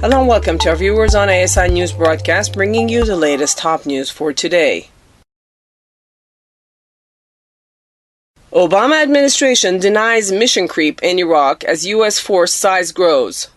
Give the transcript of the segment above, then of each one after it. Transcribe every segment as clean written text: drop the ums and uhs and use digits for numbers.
Hello and welcome to our viewers on ASI News Broadcast, bringing you the latest top news for today. Obama administration denies mission creep in Iraq as U.S. force size grows.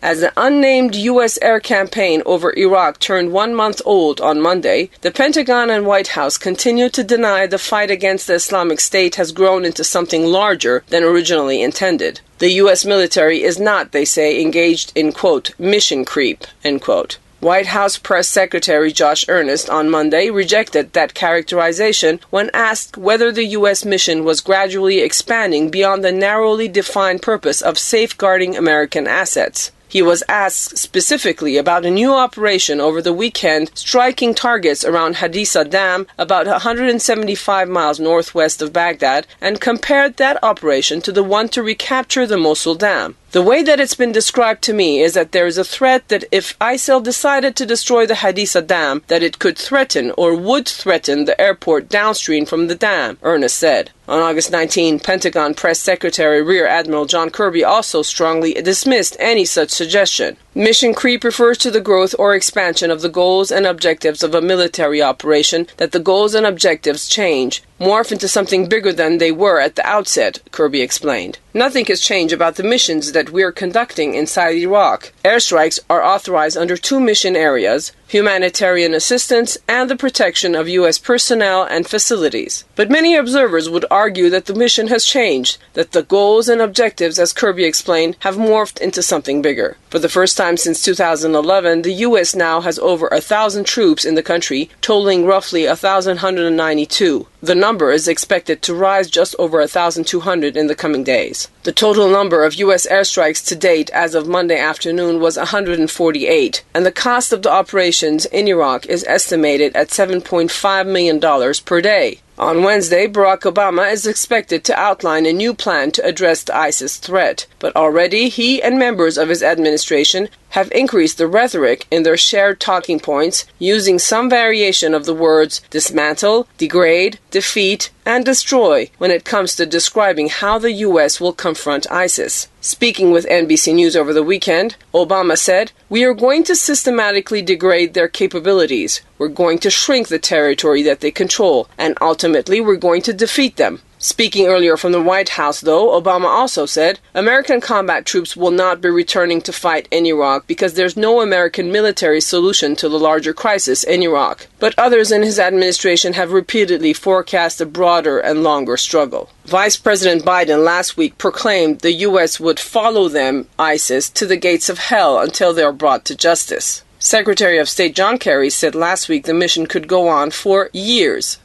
As the unnamed U.S. air campaign over Iraq turned 1 month old on Monday, the Pentagon and White House continue to deny the fight against the Islamic State has grown into something larger than originally intended. The U.S. military is not, they say, engaged in, quote, mission creep, end quote. White House Press Secretary Josh Earnest on Monday rejected that characterization when asked whether the U.S. mission was gradually expanding beyond the narrowly defined purpose of safeguarding American assets. He was asked specifically about a new operation over the weekend striking targets around Haditha Dam, about 175 miles northwest of Baghdad, and compared that operation to the one to recapture the Mosul Dam. The way that it's been described to me is that there is a threat that if ISIL decided to destroy the Haditha Dam, that it could threaten or would threaten the airport downstream from the dam, Earnest said. On August 19, Pentagon Press Secretary Rear Admiral John Kirby also strongly dismissed any such suggestion. Mission creep refers to the growth or expansion of the goals and objectives of a military operation, that the goals and objectives change, morph into something bigger than they were at the outset, Kirby explained. Nothing has changed about the missions that we are conducting inside Iraq. Airstrikes are authorized under 2 mission areas: humanitarian assistance and the protection of U.S. personnel and facilities. But many observers would argue that the mission has changed, that the goals and objectives, as Kirby explained, have morphed into something bigger. For the first time since 2011, the U.S. now has over 1,000 troops in the country, totaling roughly 1,192. The number is expected to rise just over 1,200 in the coming days. The total number of U.S. airstrikes to date as of Monday afternoon was 148, and the cost of the operations in Iraq is estimated at $7.5 million per day. On Wednesday, Barack Obama is expected to outline a new plan to address the ISIS threat, but already he and members of his administration have increased the rhetoric in their shared talking points, using some variation of the words dismantle, degrade, defeat, and destroy when it comes to describing how the U.S. will confront ISIS. Speaking with NBC News over the weekend, Obama said, "We are going to systematically degrade their capabilities. We're going to shrink the territory that they control, and ultimately we're going to defeat them." Speaking earlier from the White House, though, Obama also said, American combat troops will not be returning to fight in Iraq because there's no American military solution to the larger crisis in Iraq. But others in his administration have repeatedly forecast a broader and longer struggle. Vice President Biden last week proclaimed the U.S. would follow them, ISIS, to the gates of hell until they are brought to justice. Secretary of State John Kerry said last week the mission could go on for years.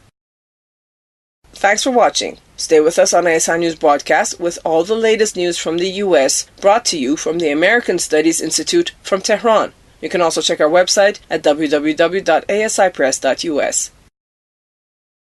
Thanks for watching. Stay with us on ASI News Broadcast with all the latest news from the U.S. brought to you from the American Studies Institute from Tehran. You can also check our website at www.asipress.us.